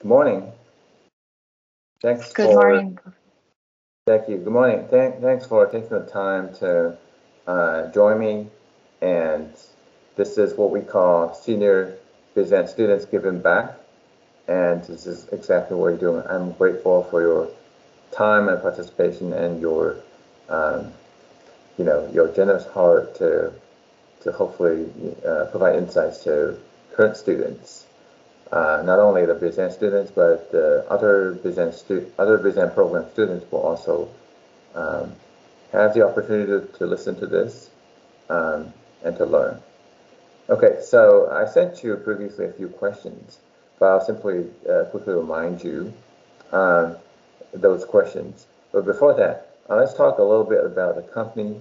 Good morning. Thanks Good for morning. thank you. Good morning. Thanks for taking the time to join me. And this is what we call Senior BizAN Students Giving Back. And this is exactly what you're doing. I'm grateful for your time and participation and your your generous heart to hopefully provide insights to current students. Not only the BizAN students, but the other BizAN program students will also have the opportunity to listen to this and to learn. Okay, so I sent you previously a few questions, but I'll simply quickly remind you those questions. But before that, let's talk a little bit about the company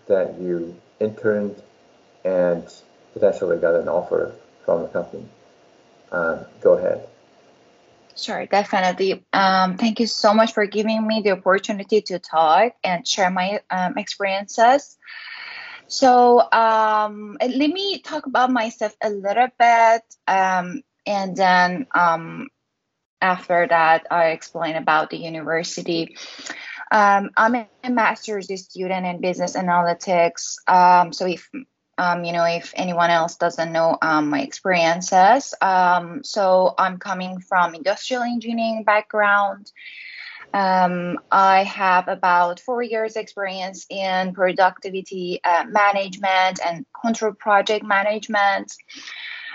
that you interned and potentially got an offer from the company. Go ahead. Sure, definitely. Thank you so much for giving me the opportunity to talk and share my experiences. So let me talk about myself a little bit, and then after that, I explain about the university. I'm a master's student in business analytics. So if anyone else doesn't know my experiences, so I'm coming from industrial engineering background. I have about 4 years experience in productivity management and control project management.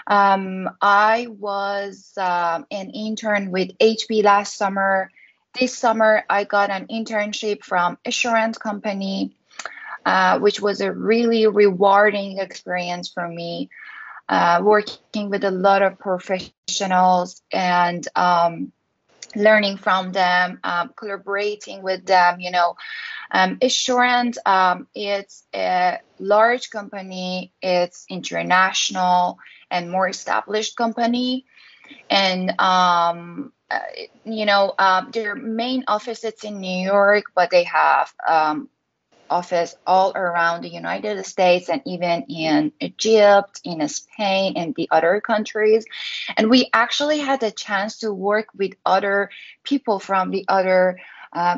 I was an intern with HP last summer. This summer, I got an internship from assurance company, which was a really rewarding experience for me, working with a lot of professionals and learning from them, collaborating with them. Assurance, it's a large company, it's international and more established company. And their main office is in New York, but they have office all around the United States and even in Egypt, in Spain, and the other countries. And we actually had a chance to work with other people from the other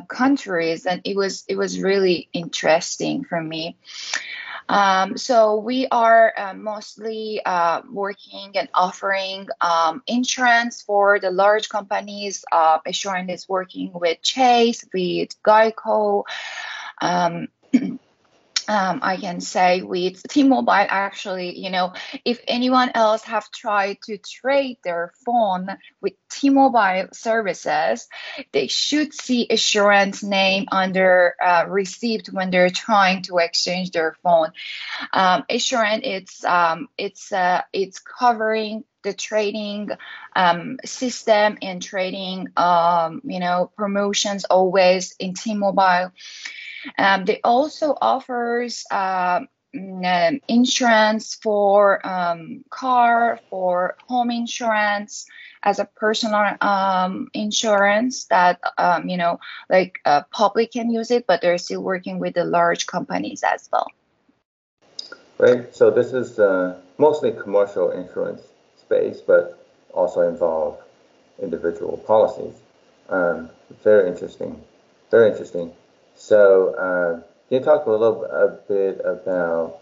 countries, and it was really interesting for me. So we are mostly working and offering insurance for the large companies. Assurance is working with Chase, with Geico. I can say with T-Mobile, actually, if anyone else have tried to trade their phone with T-Mobile services, they should see Assurance name under receipt when they're trying to exchange their phone. Assurance, it's covering the trading system and trading, promotions always in T-Mobile. They also offers insurance for car, for home insurance as a personal insurance that, public can use it, but they're still working with the large companies as well. Right. So this is mostly commercial insurance space, but also involve individual policies. Very interesting. Very interesting. So can you talk a bit about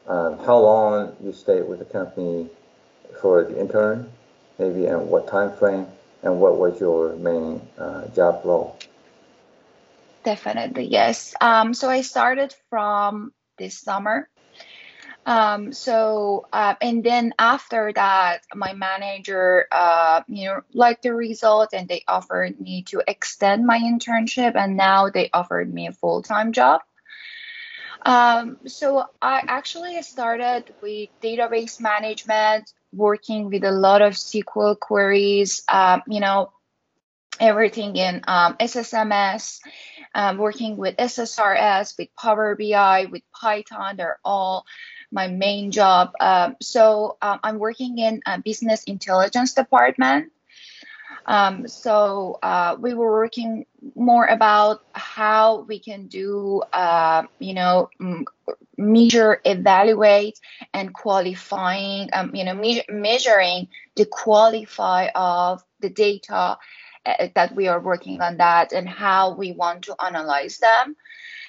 how long you stayed with the company for the intern, maybe, and what time frame, and what was your main job role? Definitely, yes. So I started from this summer. And then after that, my manager, liked the result, and they offered me to extend my internship, and now they offered me a full-time job. So I actually started with database management, working with a lot of SQL queries, everything in SSMS, working with SSRS, with Power BI, with Python. They're all my main job. So I'm working in a business intelligence department. We were working more about how we can do, measure, evaluate, and qualifying, measuring the qualify of the data that we are working on that and how we want to analyze them.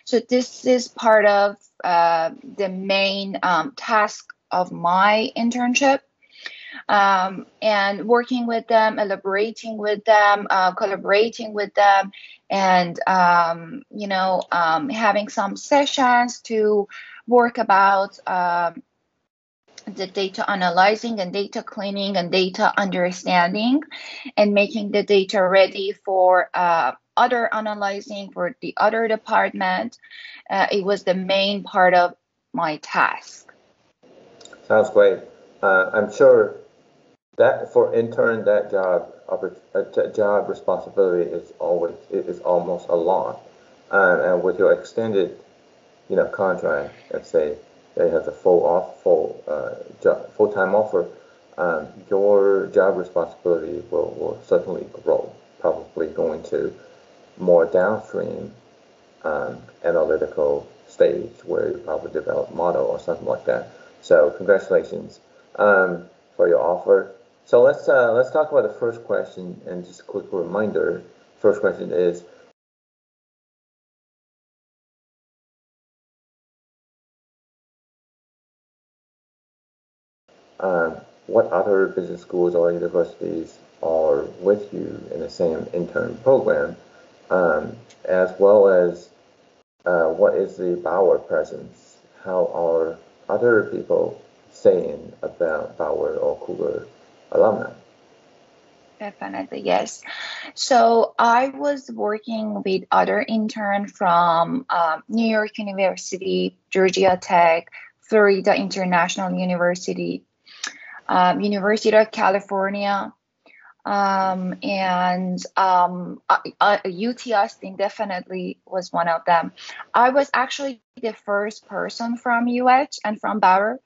So this is part of the main task of my internship. And working with them, elaborating with them, collaborating with them, and having some sessions to work about the data analyzing and data cleaning and data understanding, and making the data ready for other analyzing for the other department. It was the main part of my task. Sounds great. I'm sure that for intern, that job responsibility is almost a lot, and with your extended, contract, let's say they have the full-time offer, your job responsibility will certainly grow, probably going to more downstream analytical stage where you probably develop model or something like that. So congratulations for your offer. So let's talk about the first question, and just a quick reminder. First question is, what other business schools or universities are with you in the same intern program, as well as what is the Bauer presence? How are other people saying about Bauer or Cougar alumni? Definitely, yes. So I was working with other intern from New York University, Georgia Tech, Florida International University, University of California, and UT Austin definitely was one of them. I was actually the first person from UH and from Bauer.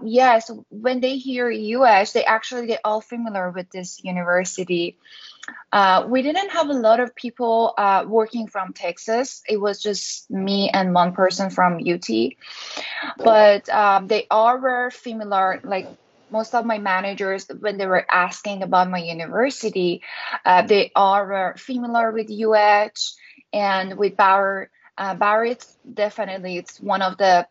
Yes, when they hear UH, they get all familiar with this university. We didn't have a lot of people working from Texas. It was just me and one person from UT. But they all were familiar, like most of my managers, when they were asking about my university, they all were familiar with UH and with Bauer. Bauer, it's one of the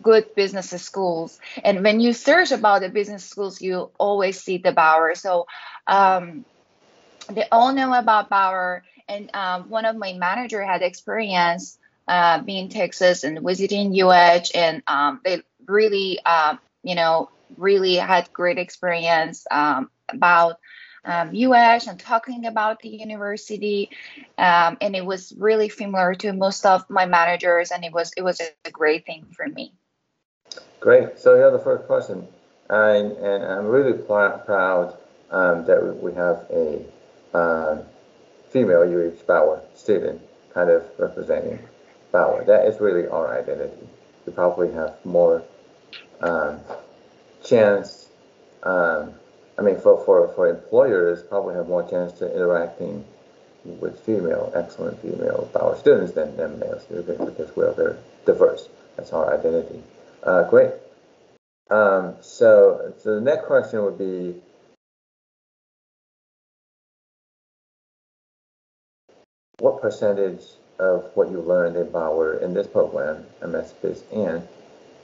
good business schools. And when you search about the business schools, you always see the Bauer. So they all know about Bauer. And one of my manager had experience being in Texas and visiting UH, and they really, really had great experience about UH and talking about the university, and it was really familiar to most of my managers, and it was a great thing for me. Great. So yeah, the first question, and I'm really proud that we have a female UH Bauer student kind of representing Bauer. That is really our identity. We probably have more chance. For employers, probably have more chance to interacting with excellent female Bauer students than male students, because we are very diverse. That's our identity. Great. So the next question would be, what percentage of what you learned in Bauer in this program, MS-BZAN,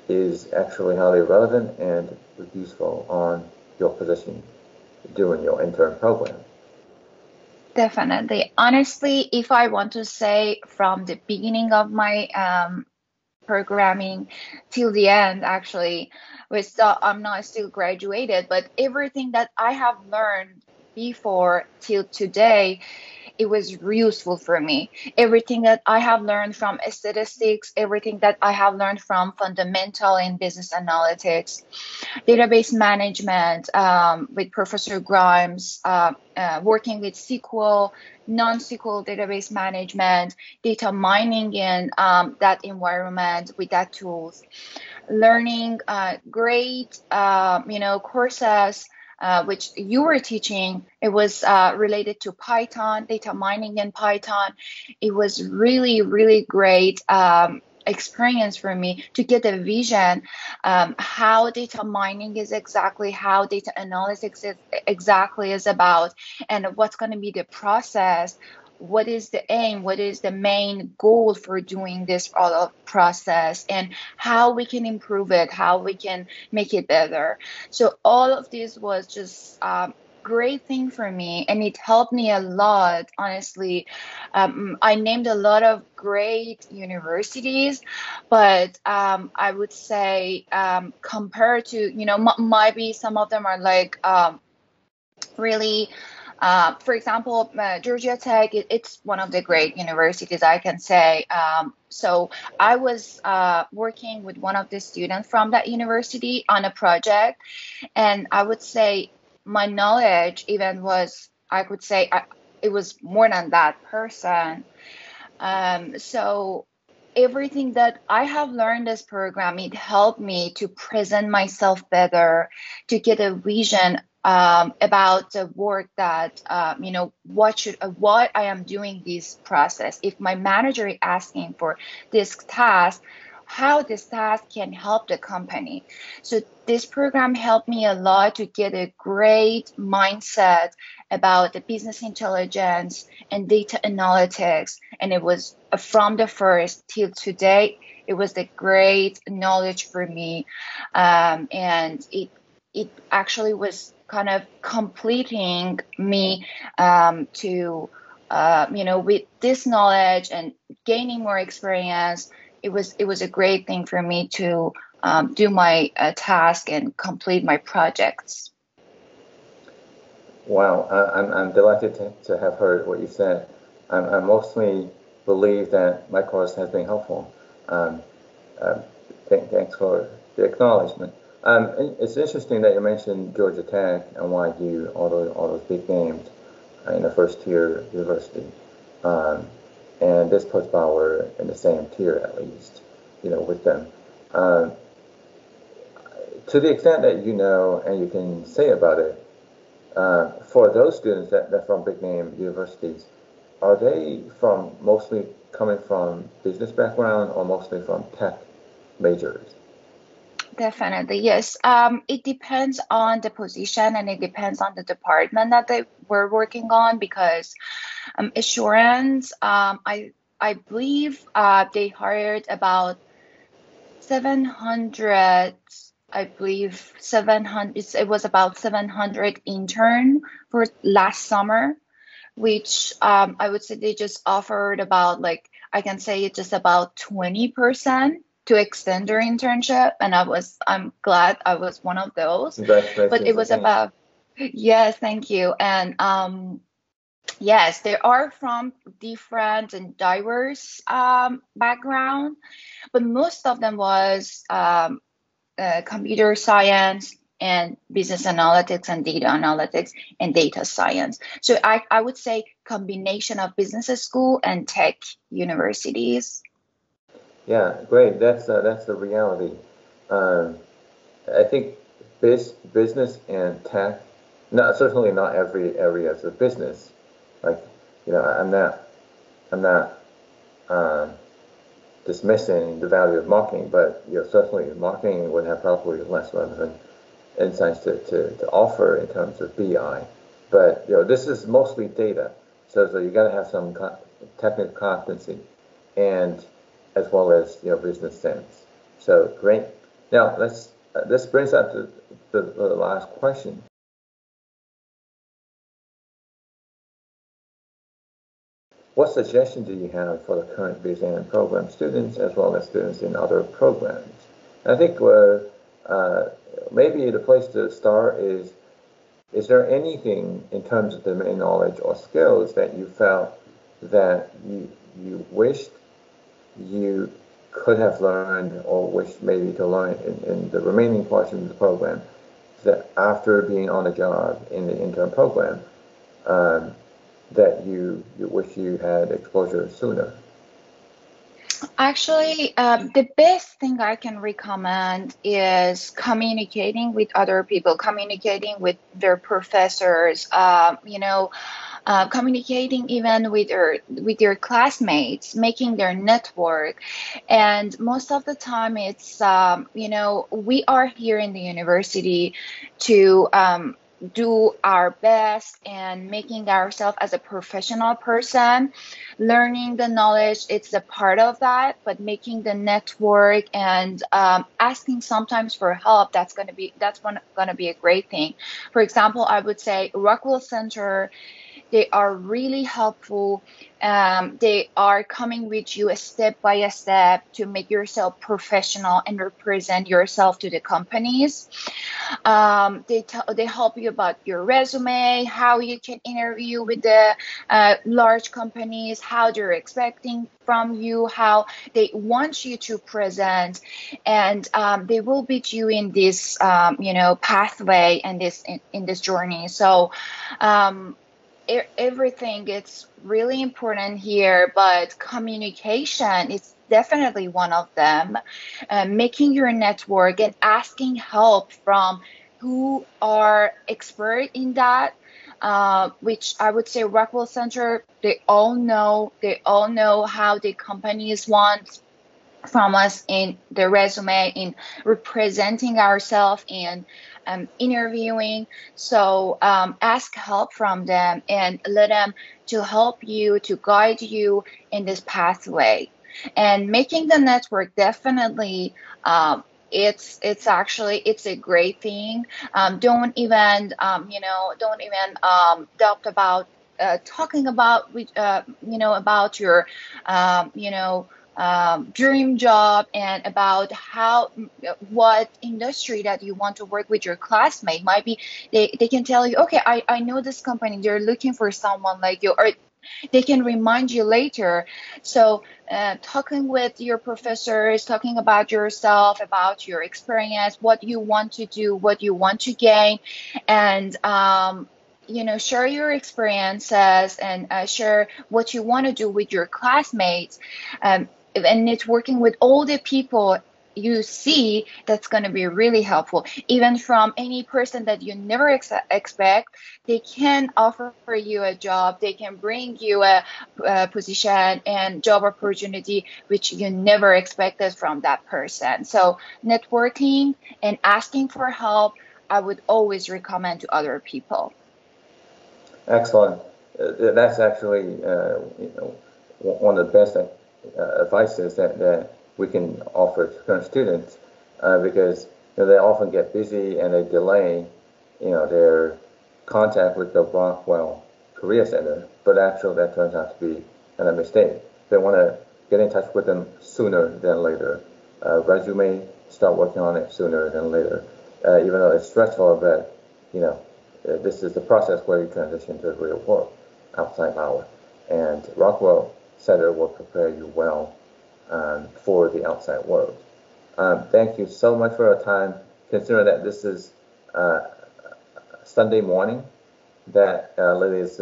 is actually highly relevant and useful on your position during your intern program? Definitely. Honestly, if I want to say from the beginning of my programming till the end, actually, I'm not still graduated, but everything that I have learned before till today, it was useful for me. Everything that I have learned from statistics, everything that I have learned from fundamental in business analytics, database management with Professor Grimes, working with SQL, non-SQL database management, data mining in that environment with that tools, learning great, courses which you were teaching, it was related to Python, data mining in Python. It was really, really great experience for me to get a vision how data mining is exactly, how data analytics is exactly is about, and what's going to be the process. What is the aim? What is the main goal for doing this process, and how we can improve it, how we can make it better. So all of this was just great thing for me, and it helped me a lot, honestly. I named a lot of great universities, but I would say compared to, might be some of them are like really, for example, Georgia Tech, it's one of the great universities, I can say. So I was working with one of the students from that university on a project, and I would say my knowledge even was, I could say, it was more than that person. So everything that I have learned this program, it helped me to present myself better, to get a vision about the work that what I am doing this process. If my manager is asking for this task, how this task can help the company. So this program helped me a lot to get a great mindset about the business intelligence and data analytics. And it was from the first till today, it was the great knowledge for me. And it actually was kind of completing me to, with this knowledge and gaining more experience. It was a great thing for me to do my task and complete my projects. Wow, I'm delighted to have heard what you said. I mostly believe that my course has been helpful. Thanks for the acknowledgement. It's interesting that you mentioned Georgia Tech, NYU, all those big names in the first tier university. And this puts Bauer in the same tier, at least, with them. To the extent that you know and you can say about it, for those students that are from big name universities, are they mostly coming from business background or mostly from tech majors? Definitely, yes. It depends on the position, and it depends on the department that they were working on, because assurance, I believe they hired about 700. I believe 700. It was about 700 intern for last summer, which I would say they just offered about, like, I can say it's just about 20% to extend their internship, and I'm glad I was one of those. Congratulations. But it was about, yes, thank you. And yes, they are from different and diverse background, but most of them was computer science and business analytics and data analytics and data science. So I would say combination of business school and tech universities. Yeah, great. That's the reality. I think business and tech, certainly not every area of business. Like, I'm not dismissing the value of marketing, but certainly marketing would have probably less relevant insights to offer in terms of BI. But this is mostly data, so you got to have some technical competency, and as well as business sense. So great. Now this brings up the last question. What suggestions do you have for the current BZAN program students as well as students in other programs? I think maybe the place to start is there anything in terms of domain knowledge or skills that you felt that you wished you could have learned or wished maybe to learn in the remaining portion of the program, that after being on the job in the intern program, that you wish you had exposure sooner? Actually, the best thing I can recommend is communicating with other people, communicating with their professors, communicating even with your classmates, making their network. And most of the time, it's we are here in the university to do our best and making ourselves as a professional person, learning the knowledge, it's a part of that, but making the network and asking sometimes for help, that's going to be a great thing. For example, I would say Rockwell Center, they are really helpful. They are coming with you a step by a step to make yourself professional and represent yourself to the companies. They help you about your resume, how you can interview with the large companies, how they're expecting from you, how they want you to present, and they will beat you in this pathway and in this journey. So everything, it's really important here, but communication is definitely one of them. Making your network and asking help from who are expert in that, which I would say Rockwell Center, they all know how the companies want from us in the resume, in representing ourselves, in interviewing. So ask help from them and let them to help you, to guide you in this pathway. And making the network, definitely it's actually it's a great thing. Don't even doubt about talking about about your dream job, and about what industry that you want to work with your classmate. Might be they can tell you, okay, I know this company, they're looking for someone like you, or they can remind you later. So talking with your professors, talking about yourself, about your experience, what you want to do, what you want to gain, and share your experiences, and share what you want to do with your classmates, and networking with all the people you see, that's going to be really helpful. Even from any person that you never expect, they can offer you a job, they can bring you a position and job opportunity which you never expected from that person. So networking and asking for help, I would always recommend to other people. Excellent. That's actually one of the best advices that we can offer to current students, because they often get busy and they delay their contact with the Rockwell Career Center, but actually that turns out to be a mistake. They want to get in touch with them sooner than later. Resume, start working on it sooner than later. Even though it's stressful, but this is the process where you transition to real work outside Bauer, and Rockwell Center will prepare you well for the outside world. Thank you so much for your time. Considering that this is Sunday morning, that Lily is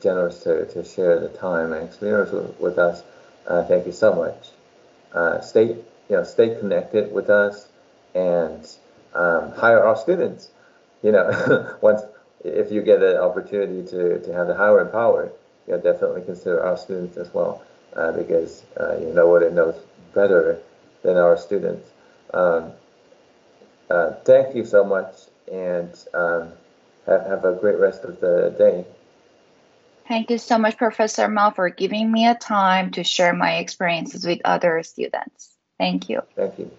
generous to share the time and experience with us. Thank you so much. Stay connected with us, and hire our students. Once if you get an opportunity to have the hiring power, definitely consider our students as well, because no one knows better than our students. Thank you so much, and have a great rest of the day. Thank you so much, Professor Mel, for giving me a time to share my experiences with other students. Thank you. Thank you.